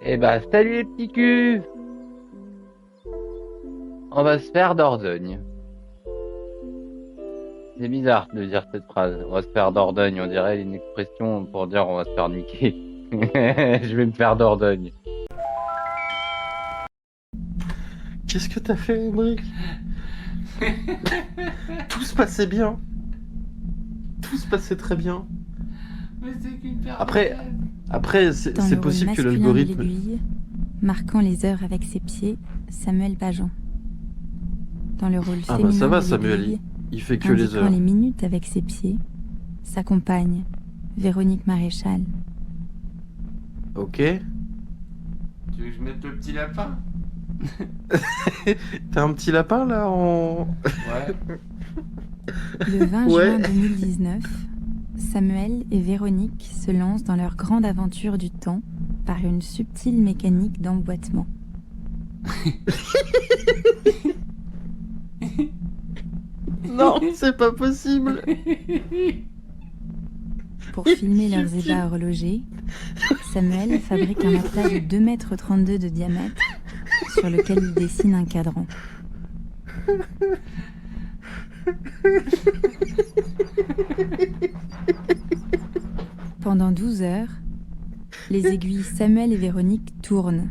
Eh bah, salut les petits culs! On va se faire Dordogne. C'est bizarre de dire cette phrase. On va se faire Dordogne. On dirait une expression pour dire on va se faire niquer. Je vais me faire Dordogne. Qu'est-ce que t'as fait, Hendrik? Tout se passait bien. Tout se passait très bien. Mais c'est qu'une paire Après, de têtes. après, c'est Dans le rôle possible que masculin de l'algorithme. l'aiguille, marquant les heures avec ses pieds, Samuel Pageant. Dans le rôle Ah féminin bah ça va, de Samuel, l'aiguille, il fait que les indiquant heures. les minutes avec ses pieds, sa compagne, Véronique Maréchal. Ok. Tu veux que je mette le petit lapin? T'as un petit lapin là en. Ouais. Le 20 Ouais. juin 2019, Samuel et Véronique se lancent dans leur grande aventure du temps par une subtile mécanique d'emboîtement. Non, c'est pas possible. Pour filmer leurs ébats horlogers, Samuel fabrique un matelas de 2,32 m de diamètre sur lequel il dessine un cadran. Pendant 12 heures, les aiguilles Samuel et Véronique tournent,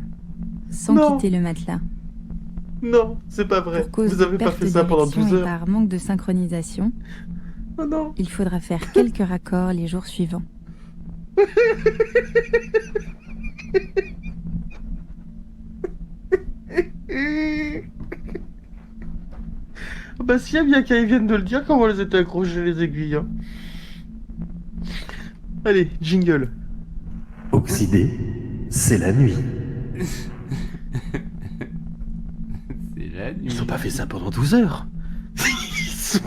sans Non. quitter le matelas. Non, c'est pas vrai. Pour cause Vous de avez pas perte fait de ça pendant direction 12 et heures. par manque de synchronisation, Oh non. il faudra faire quelques raccords les jours suivants. Bah s'il y a bien qu'elles viennent de le dire, comment elles étaient accrochées les aiguilles. Hein. Allez, jingle. Oxydé, c'est la nuit. C'est la nuit. Ils ont pas fait ça pendant 12 heures. Ils sont-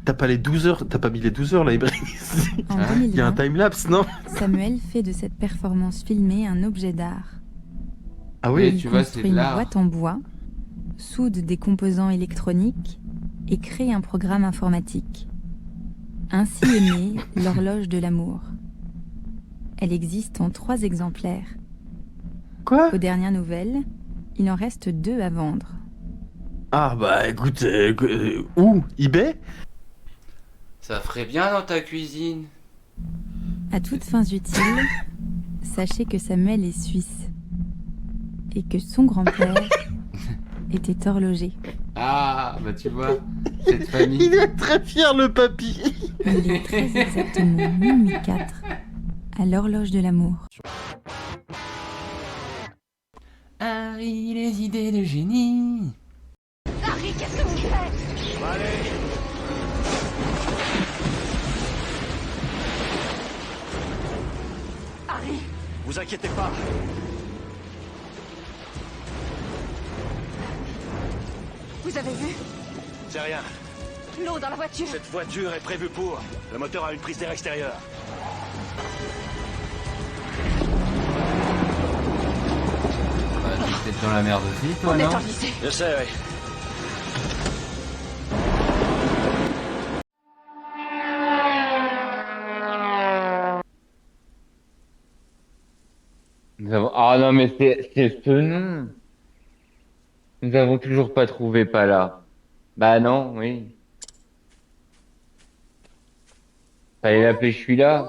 T'as pas les 12 heures, t'as pas mis les 12 heures là, Ibrahim. En Il y a un 2020, timelapse, non? Samuel fait de cette performance filmée un objet d'art. Ah Oui, oui. Il tu vois, c'est construit de une l'art. boîte en bois, soude des composants électroniques et crée un programme informatique. Ainsi est née l'horloge de l'amour. Elle existe en 3 exemplaires. Quoi? Aux dernières nouvelles, il en reste 2 à vendre. Ah bah écoute, où? eBay? Ça ferait bien dans ta cuisine. À toutes fins utiles, sachez que Samuel est suisse et que son grand-père était horloger. Ah, bah tu vois, cette famille. Il est très fier le papy. Il est très exactement minuit 4 à l'horloge de l'amour. Harry, les idées de génie. Harry, qu'est-ce que vous faites? Harry, Vous inquiétez pas, vous avez vu c'est rien. l'eau dans la voiture? Cette voiture est prévue pour. Le moteur a une prise d'air extérieure. Bah, t'es peut-être dans la merde aussi, toi, On est non? enlisé. Je sais, oui. Ah non, mais c'est ce nom. Nous avons toujours pas trouvé Pala. Bah non, oui. Fallait l'appeler je suis là.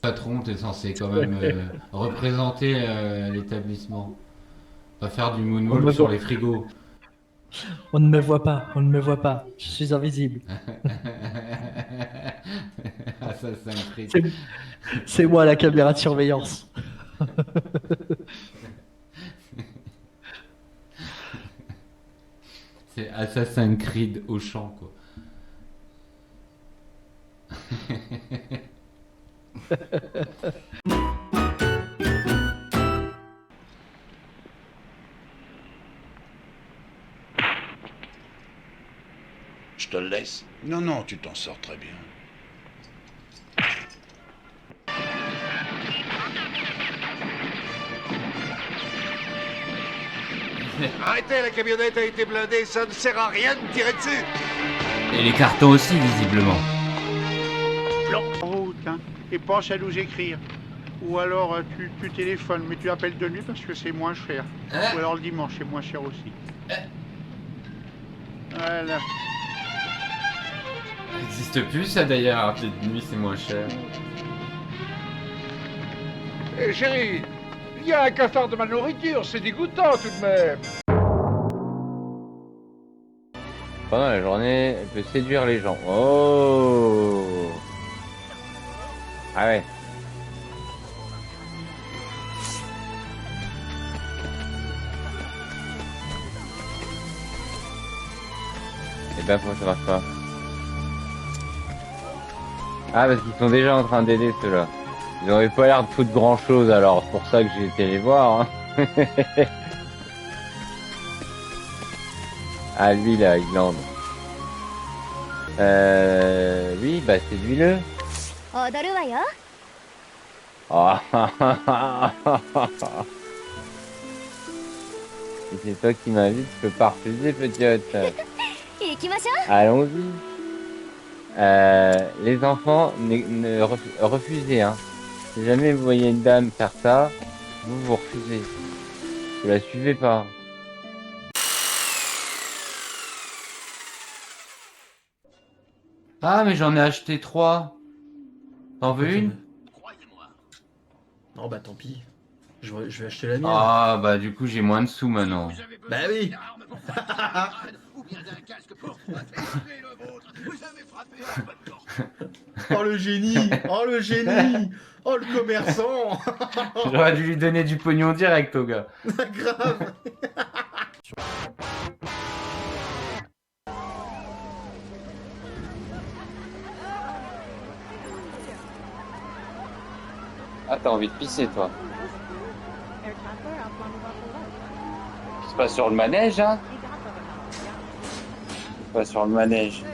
Patron, t'es censé quand même représenter l'établissement. Pas faire du On moonwalk me sur voit. les frigos. On ne me voit pas, on ne me voit pas. Je suis invisible. Assassin's Creed. C'est- C'est moi la caméra de surveillance. C'est Assassin's Creed au champ, quoi. Je te le laisse. Non, non, tu t'en sors très bien. Arrêtez, la camionnette a été blindée, ça ne sert à rien de tirer dessus. Et les cartons aussi, visiblement. En route, hein, et pense à nous écrire. Ou alors tu téléphones, mais tu appelles de nuit parce que c'est moins cher. Hein? Ou alors le dimanche, c'est moins cher aussi. Voilà. Ça n'existe plus ça d'ailleurs, appeler de nuit c'est moins cher. Eh chérie, il y a un cafard de ma nourriture, c'est dégoûtant tout de même. Pendant la journée, elle peut séduire les gens. Oh. Ah ouais. Et ben pourquoi ça marche pas? Ah parce qu'ils sont déjà en train d'aider ceux-là. Ils n'avaient pas l'air de foutre grand chose alors, c'est pour ça que j'ai été les voir. Hein. Ah lui là, Islande. Oui, bah séduis-le. Oh. Et c'est toi qui m'invites, je peux pas refuser, petite. Allons-y. Les enfants, refusez, hein. Si jamais vous voyez une dame faire ça, vous refusez. Vous la suivez pas. Ah mais j'en ai acheté 3. T'en veux une? Non, bah tant pis. Je vais acheter la mienne. Ah bah du coup j'ai moins de sous maintenant. Bah oui. Oh le génie. Oh le génie. Oh le commerçant. J'aurais dû lui donner du pognon direct au gars. Grave. Ah, t'as envie de pisser, toi? C'est pas sur le manège, hein? C'est pas sur le manège.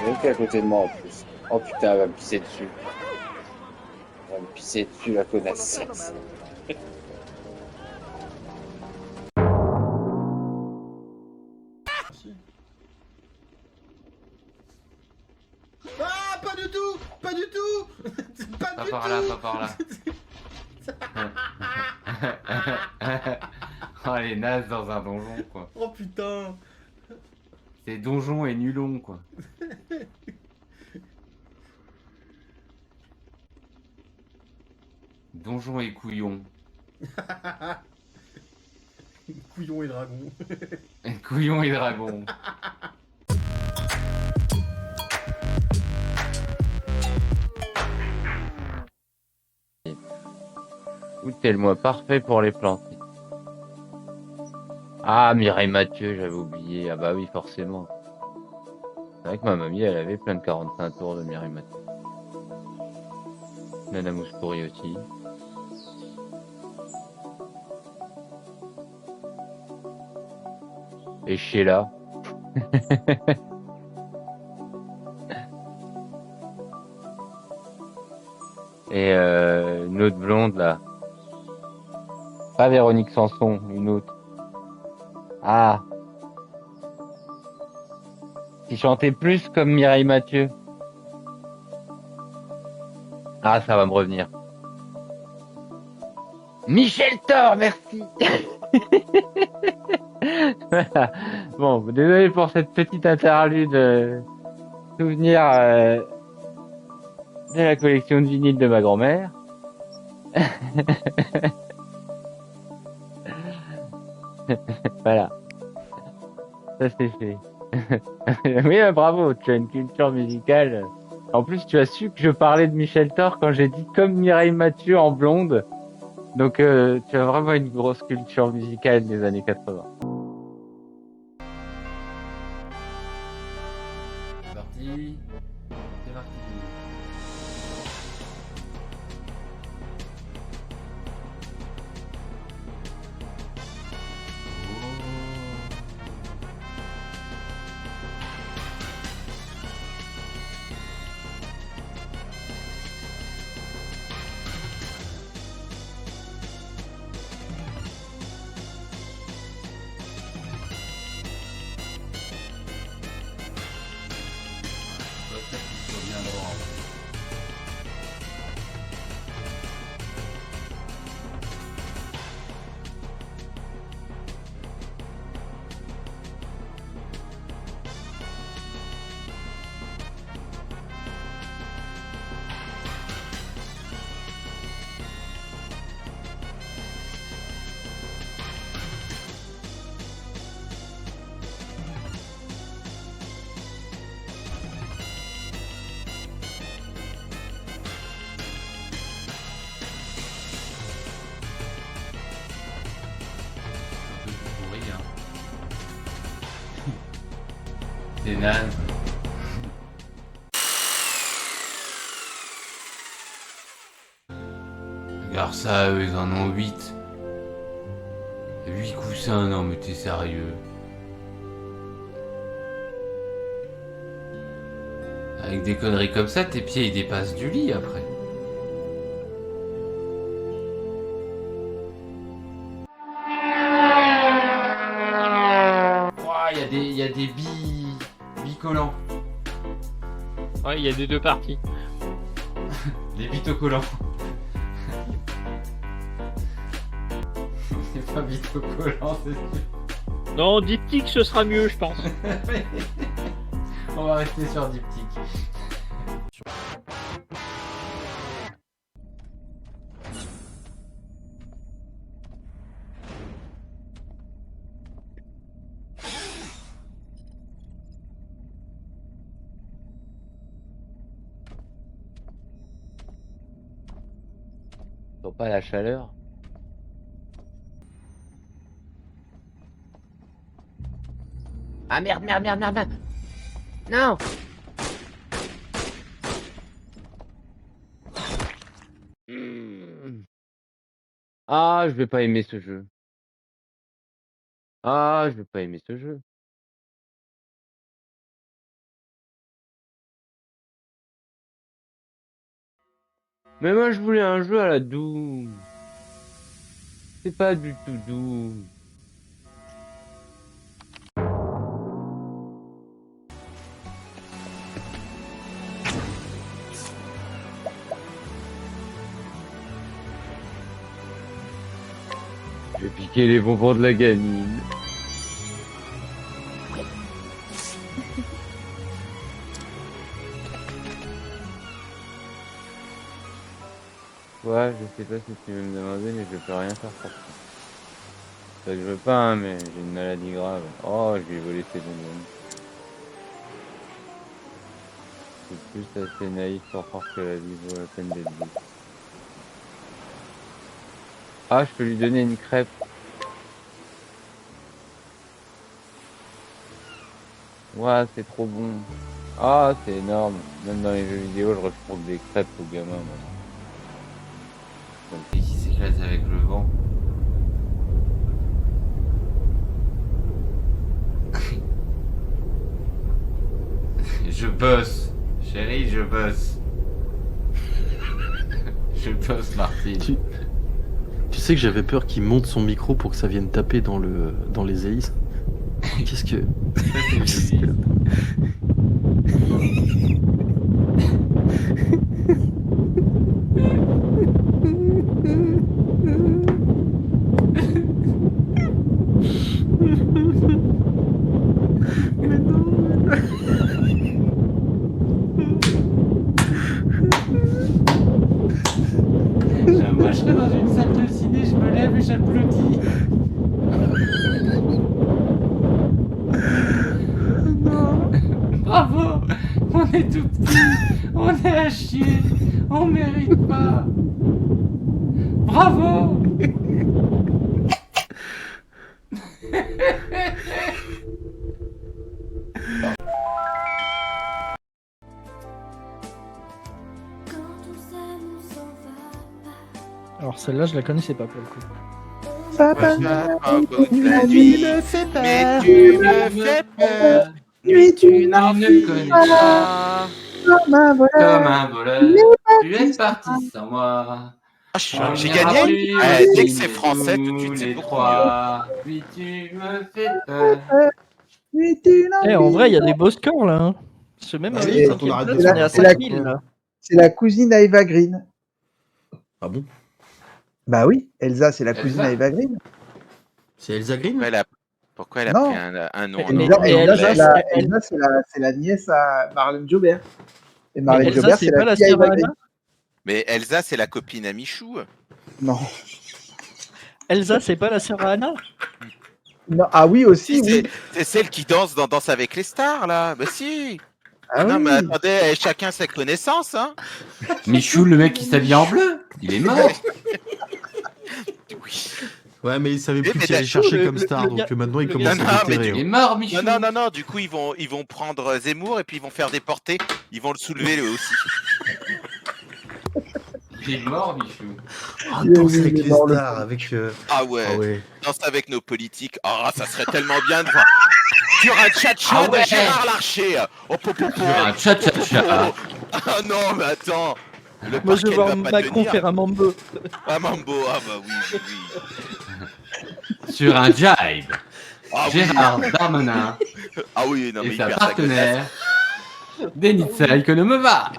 Il est à côté de moi, en plus. Oh putain, elle va me pisser dessus. Elle va me pisser dessus, la connasse. Ah, pas du tout. Pas du tout. Pas Pas du par tout. là, pas par là. Oh les nazes dans un donjon quoi. Oh putain. C'est donjon et nulon quoi. Donjon et couillon. Couillon et dragon. Couillon et dragon. Août est le mois parfait pour les planter. Ah, Mireille Mathieu, j'avais oublié. Ah bah oui, forcément. C'est vrai que ma mamie, elle avait plein de 45 tours de Mireille Mathieu. Nana Mouskouri aussi. Et Sheila. Et une autre blonde là. Pas Véronique Sanson, une autre. Ah. Qui chantait plus comme Mireille Mathieu. Ah, ça va me revenir. Michel Thor, merci. Voilà. Bon, désolé pour cette petite interlude souvenir de la collection de vinyles de ma grand-mère. Voilà. Ça c'est fait. Oui, bravo, tu as une culture musicale. En plus, tu as su que je parlais de Michel Thor quand j'ai dit comme Mireille Mathieu en blonde. Donc, tu as vraiment une grosse culture musicale des années 80. C'est parti. C'est parti. naze. Regarde ça, eux, ils en ont 8. 8 coussins, non mais t'es sérieux. Avec des conneries comme ça, tes pieds ils dépassent du lit après. Ouah, il y a des bicollants. Ouais, il y a des deux parties. Des bitocollants. C'est pas bitocollant, c'est sûr. Non, diptyque, ce sera mieux, je pense. On va rester sur diptyque. Sens pas la chaleur. Ah merde, merde, merde, merde, merde. Non. Ah, je vais pas aimer ce jeu. Ah, je vais pas aimer ce jeu. Mais moi, je voulais un jeu à la Doom. C'est pas du tout Doom. Je vais piquer les bonbons de la gamine. Ouais, je sais pas si tu veux me demander, mais je peux rien faire pour ça. C'est ça que je veux pas, hein, mais j'ai une maladie grave. Oh, je lui ai volé ses bonbons. Je suis plus assez naïf pour croire que la vie vaut la peine d'être vue. Ah, je peux lui donner une crêpe. Ouais, c'est trop bon. Ah, c'est énorme. Même dans les jeux vidéo, je retrouve des crêpes aux gamins, moi. Et qui s'éclate avec le vent. Je bosse. Chérie, je bosse. Je bosse, Martine. Tu sais que j'avais peur qu'il monte son micro pour que ça vienne taper dans les hélices. Qu'est-ce que... Ça, c'est joli. Moi, je serais dans une salle de ciné, je me lève et j'applaudis. Bravo, on est tout petit, on est à chier, on mérite pas. Bravo. Alors celle-là, je la connaissais pas pour le coup. La nuit me fait peur, mais tu me fais peur. Nuit, tu n'en me connais pas. Comme un voleur, tu es parti sans moi. Ah, j'ai gagné. Dès que c'est français, tout de suite, c'est beaucoup mieux. Puis tu me fais peur. Eh, en vrai, il y a des beaux scores là. Hein. Ce même Ah avec oui, 5e on arrête place, de on est à faire 5000 là. C'est la cousine à Eva Green. Ah bon? Bah oui, Elsa, c'est la Elsa. cousine à Eva Green. C'est Elsa Green? Pourquoi elle a Non. pris un nom en Elsa, mais anglais? Elsa, c'est la nièce à Marlène Jobert. Et Marlène Elsa, Jobert, c'est c'est pas la la fille à sœur Eva à Green. Anna? Mais Elsa, c'est la copine à Michou. Non. Elsa, c'est pas la sœur à Anna? Non. Ah oui, aussi, Si, oui. c'est celle qui danse dans Danse avec les stars, là. Bah si. Ah Non, oui. mais attendez, chacun ses connaissances, hein. Michou, le mec qui s'habille en bleu, il est mort. Oui. Ouais, mais ils savaient plus mais qui aller d'accord, chercher comme star, donc maintenant ils le commencent gars- à Non, mais déterrer. Il est mort, Michou. Non, du coup, ils vont prendre Zemmour et puis ils vont faire déporter. Ils vont le soulever eux aussi. Il est mort, Michou. Ah, danse avec les mort, le stars, avec... Ah ouais. Ah ouais. Danse avec nos politiques. Ah, ça serait tellement bien de voir. Sur un tcha-tcha Ah ouais. de Gérard Larcher. Oh, Sur un tcha-tcha-tcha. Ah non, mais attends. Le Moi, je parquet veux ne voir va pas Macron tenir. faire un mambo. Ah, Mambo, ah bah oui. Sur un jive. Ah oui. Gérard Darmanin Ah oui, non mais et il sa perd sa partenaire Denitsa Ikonomova.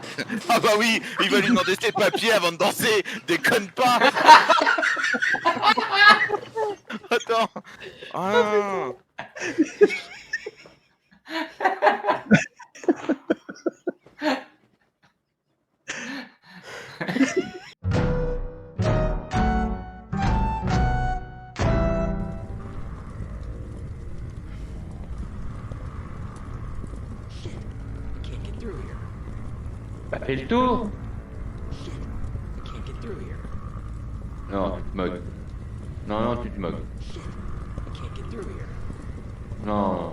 Ah bah oui, il va lui demander ses papiers avant de danser. Déconne pas. Attends. Ah. T'as fait le tour? Non, tu te moques. Non, tu te moques. Non.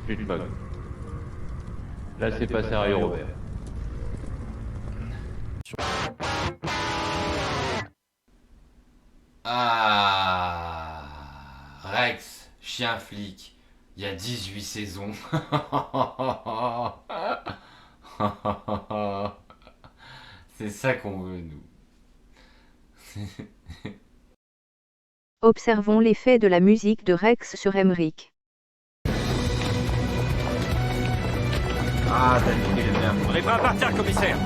Tu te moques. Là, c'est pas sérieux, Robert. Ah, Rex, chien flic, il y a 18 saisons. C'est ça qu'on veut, nous. Observons l'effet de la musique de Rex sur Emmerich. Ah, t'as dit qu'il est bien. On est prêt à partir, commissaire.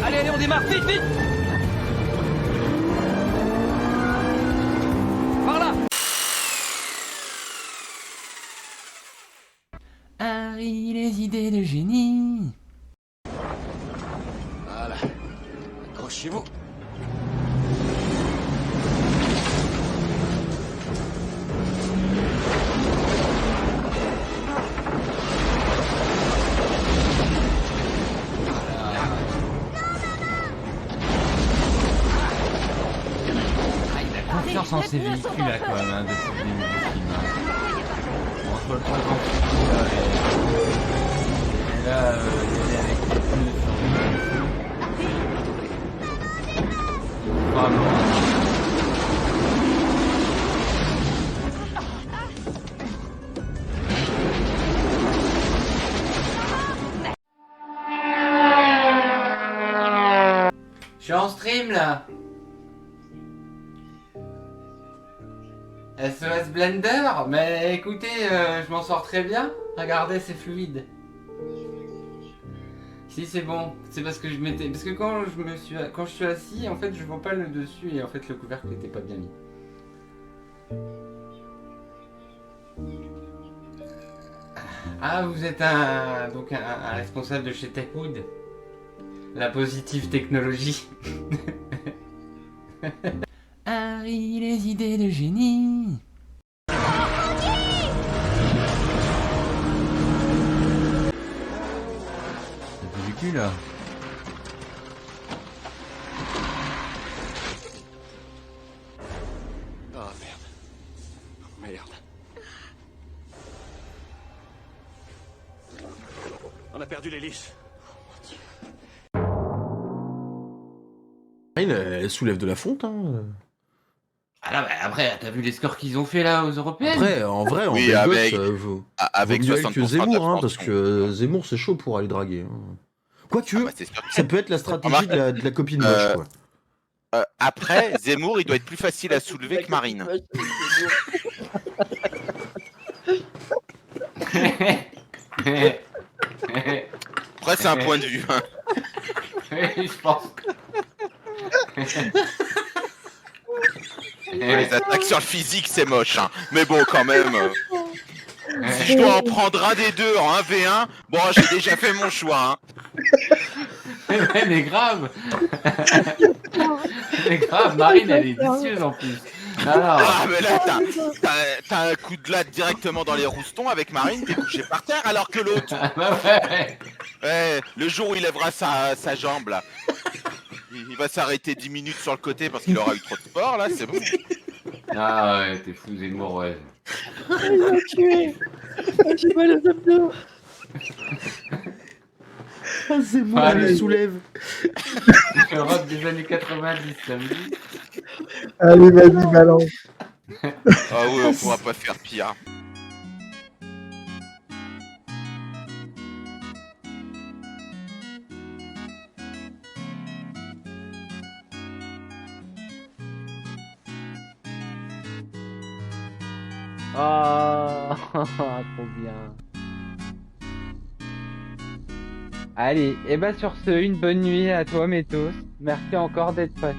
Allez, on démarre, vite, vite. Par là. Harry, les idées de génie. Voilà. Accrochez-vous. Confiance en ces véhicules là quand même hein, depuis le début du film. Bon, entre le point de et là, il est avec les pneus sur vraiment. Je suis en stream là. SOS Blender, mais écoutez, je m'en sors très bien. Regardez, c'est fluide. Si c'est bon, c'est parce que je m'étais, parce que quand je suis assis, en fait, je vois pas le dessus et en fait le couvercle n'était pas bien mis. Ah, vous êtes un responsable de chez Techwood, la positive technologie. Harry, les idées de génie. T'as vu le cul là? Oh merde. Merde. On a perdu l'hélice. Elle soulève de la fonte, hein. Ah là, bah après, t'as vu les scores qu'ils ont fait là aux européennes? Après, en vrai, en Oui, belle avec- gosse, Avec vaut mieux elle 60% que Zemmour, hein, parce d'abstention. que Zemmour c'est chaud pour aller draguer. Hein. Quoique, Ah bah, c'est sûr. ça peut être la stratégie de la copine moche, quoi. Après, Zemmour, il doit être plus facile à soulever que Marine. Après, c'est un point de vue. Hein. Oui, je pense. Les attaques sur le physique, c'est moche. Hein. Mais bon, quand même. Si je dois en prendre un des deux en 1v1, bon, j'ai déjà fait mon choix. Hein. Mais grave. Mais grave, Marine, elle est vicieuse en plus. Ah, mais là, t'as un coup de latte directement dans les roustons avec Marine, t'es couché par terre, alors que l'autre, ouais, le jour où il lèvera sa jambe, là, il va s'arrêter 10 minutes sur le côté parce qu'il aura eu trop de sport, là, c'est bon. Ah ouais, t'es fou, Zemmour, ouais. Il m'a tué. J'ai mal aux abdos. Ah, Zemmour, Ah, il mais- le soulève. Le rock des années 90, ça me dit. Allez, vas-y, balance. Ah ouais, on pourra pas faire pire. Oh, trop bien. Allez, et bah sur ce, une bonne nuit à toi, Métos. Merci encore d'être passé.